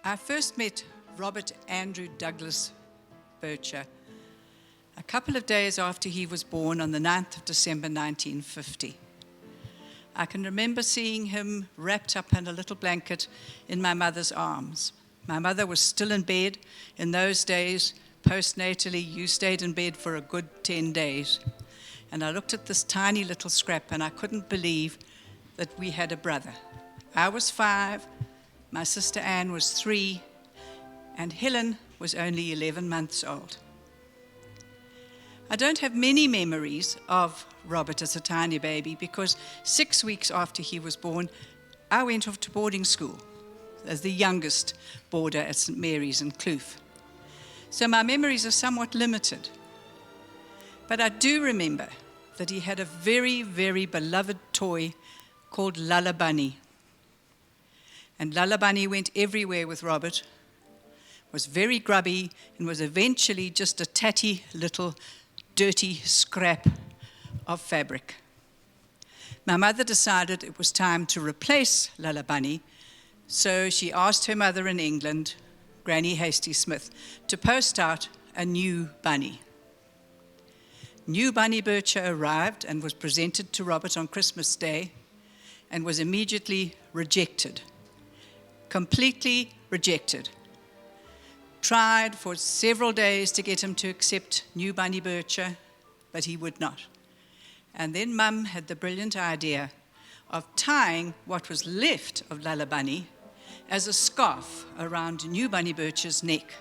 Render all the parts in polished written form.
I first met Robert Andrew Douglas Bircher a couple of days after he was born on the 9th of December 1950. I can remember seeing him wrapped up in a little blanket in my mother's arms. My mother was still in bed. In those days, postnatally, you stayed in bed for a good 10 days. And I looked at this tiny little scrap and I couldn't believe that we had a brother. I was 5, my sister Anne was 3, and Helen was only 11 months old. I don't have many memories of Robert as a tiny baby because 6 weeks after he was born, I went off to boarding school as the youngest boarder at St. Mary's in Kloof. So my memories are somewhat limited. But I do remember that he had a very, very beloved toy called Lulla Bunny. And Lulla Bunny went everywhere with Robert, was very grubby, and was eventually just a tatty little dirty scrap of fabric. My mother decided it was time to replace Lulla Bunny, so she asked her mother in England, Granny Hasty Smith, to post out a new bunny. New Bunny Bircher arrived and was presented to Robert on Christmas Day and was immediately rejected, completely rejected. Tried for several days to get him to accept New Bunny Bircher, but he would not. And then Mum had the brilliant idea of tying what was left of Lulla Bunny as a scarf around New Bunny Bircher's neck.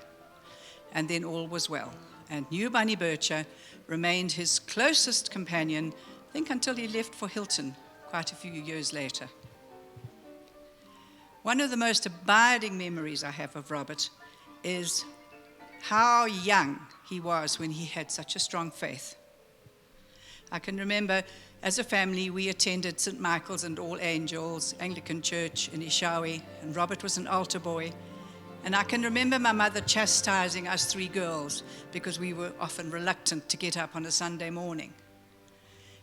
And then all was well. And New Bunny Bircher remained his closest companion, I think until he left for Hilton quite a few years later. One of the most abiding memories I have of Robert is how young he was when he had such a strong faith. I can remember as a family we attended St. Michael's and All Angels Anglican Church in Ishawi, and Robert was an altar boy. And I can remember my mother chastising us 3 girls because we were often reluctant to get up on a Sunday morning.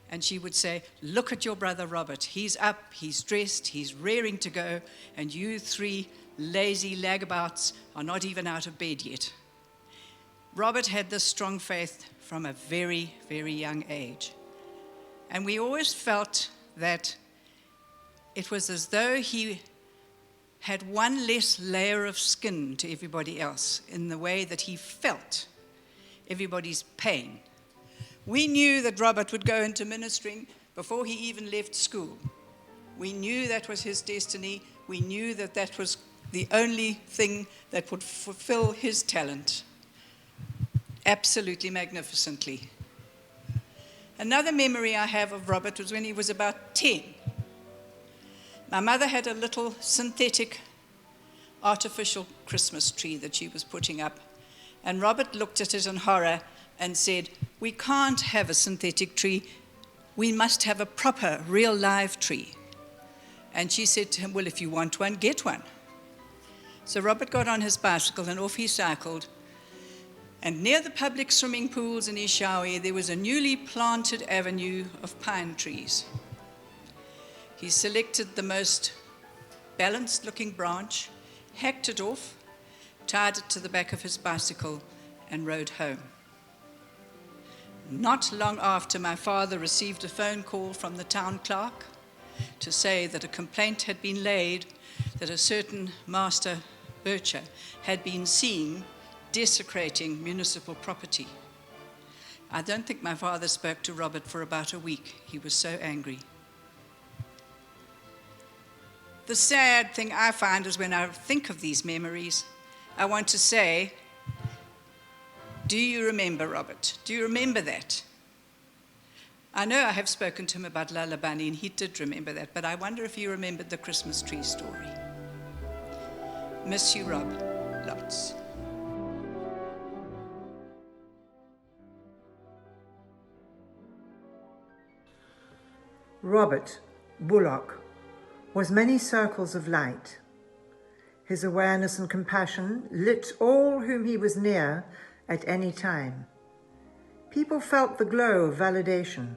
And she would say, "Look at your brother Robert. He's up, he's dressed, he's raring to go, and you 3 lazy lagabouts are not even out of bed yet." Robert had this strong faith from a very, very young age. And we always felt that it was as though he had one less layer of skin to everybody else in the way that he felt everybody's pain. We knew that Robert would go into ministering before he even left school. We knew that was his destiny. We knew that that was the only thing that would fulfill his talent absolutely magnificently. Another memory I have of Robert was when he was about 10. My mother had a little synthetic artificial Christmas tree that she was putting up, and Robert looked at it in horror and said, "We can't have a synthetic tree, we must have a proper, real live tree." And she said to him, "Well, if you want one, get one." So Robert got on his bicycle and off he cycled. And near the public swimming pools in Ishawi, there was a newly planted avenue of pine trees. He selected the most balanced-looking branch, hacked it off, tied it to the back of his bicycle, and rode home. Not long after, my father received a phone call from the town clerk to say that a complaint had been laid that a certain Master Bircher had been seen desecrating municipal property. I don't think my father spoke to Robert for about a week. He was so angry. The sad thing I find is when I think of these memories, I want to say, do you remember Robert? Do you remember that? I know I have spoken to him about Lulla Bunny, and he did remember that, but I wonder if he remembered the Christmas tree story. Miss you, Rob. Lots. Robert Bullock was many circles of light. His awareness and compassion lit all whom he was near at any time. People felt the glow of validation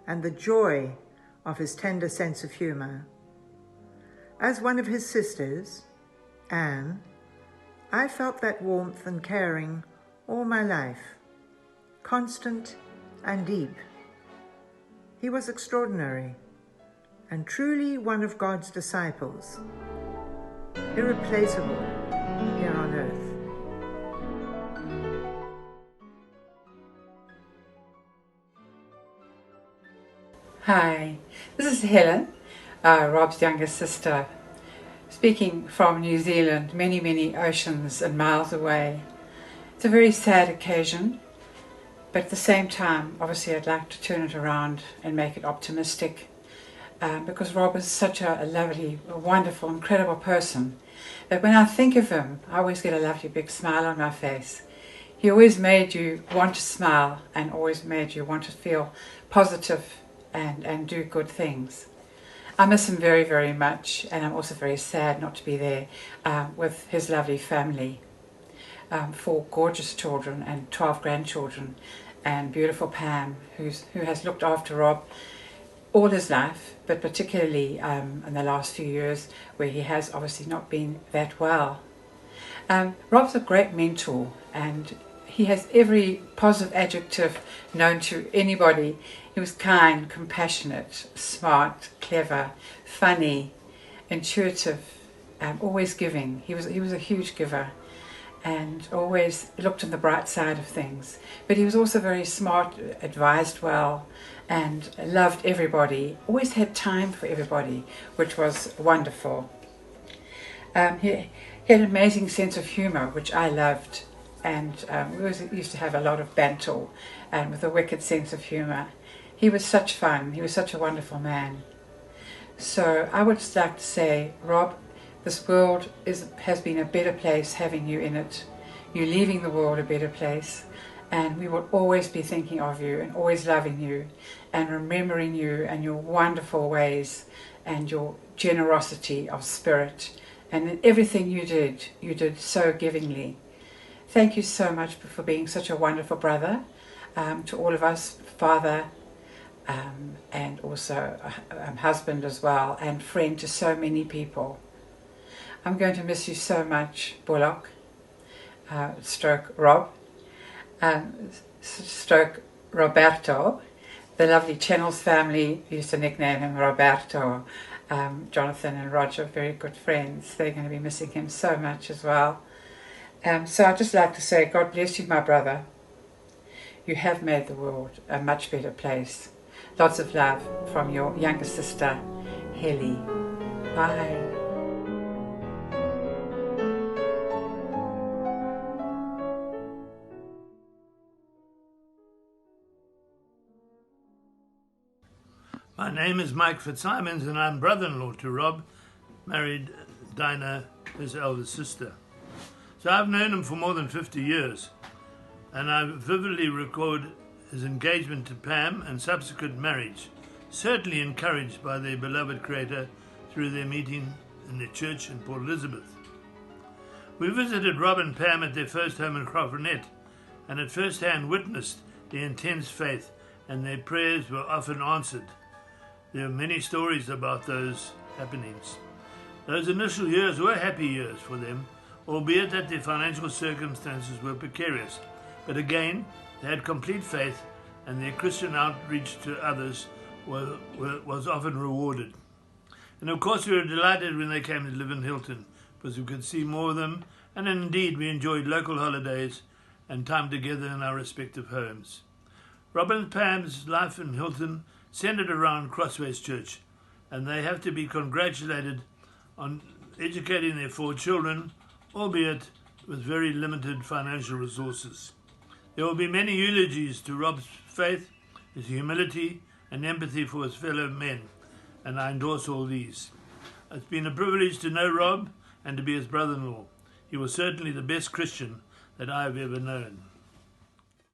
and the joy of his tender sense of humor. As one of his sisters, Anne, I felt that warmth and caring all my life, constant and deep. He was extraordinary and truly one of God's disciples, irreplaceable here on earth. Hi, this is Helen, Rob's younger sister, speaking from New Zealand, many, many oceans and miles away. It's a very sad occasion, but at the same time, obviously I'd like to turn it around and make it optimistic, because Rob is such a lovely, a wonderful, incredible person that when I think of him, I always get a lovely big smile on my face. He always made you want to smile and always made you want to feel positive and do good things. I miss him very, very much, and I'm also very sad not to be there with his lovely family. 4 gorgeous children and 12 grandchildren, and beautiful Pam, who has looked after Rob all his life, but particularly in the last few years where he has obviously not been that well. Rob's a great mentor, and he has every positive adjective known to anybody. He was kind, compassionate, smart, clever, funny, intuitive, always giving. He was a huge giver and always looked on the bright side of things. But he was also very smart, advised well, and loved everybody, always had time for everybody, which was wonderful. He had an amazing sense of humour, which I loved, and we always used to have a lot of banter, and with a wicked sense of humour. He was such fun. He was such a wonderful man. So I would just like to say, Rob, this world has been a better place having you in it. You're leaving the world a better place, and we will always be thinking of you and always loving you and remembering you and your wonderful ways and your generosity of spirit, and in everything you did so givingly. Thank you so much for being such a wonderful brother to all of us, father, and also a husband as well, and friend to so many people. I'm going to miss you so much, Bullock, stroke Rob, stroke Roberto. The lovely Channels family used to nickname him Roberto. Jonathan and Roger, very good friends. They're going to be missing him so much as well. So I'd just like to say, God bless you, my brother. You have made the world a much better place. Lots of love from your younger sister, Helly. Bye. My name is Mike Fitzsimons, and I'm brother-in-law to Rob, married Dinah, his elder sister. So I've known him for more than 50 years, and I vividly record his engagement to Pam and subsequent marriage, certainly encouraged by their beloved Creator through their meeting in the church in Port Elizabeth. We visited Rob and Pam at their first home in Crawfordnet, and at first hand witnessed their intense faith, and their prayers were often answered. There are many stories about those happenings. Those initial years were happy years for them, albeit that their financial circumstances were precarious. But again, they had complete faith, and their Christian outreach to others was often rewarded. And of course we were delighted when they came to live in Hilton, because we could see more of them, and indeed we enjoyed local holidays and time together in our respective homes. Rob and Pam's life in Hilton centered around Crossways Church, and they have to be congratulated on educating their 4 children, albeit with very limited financial resources. There will be many eulogies to Rob's faith, his humility, and empathy for his fellow men, and I endorse all these. It's been a privilege to know Rob and to be his brother-in-law. He was certainly the best Christian that I have ever known.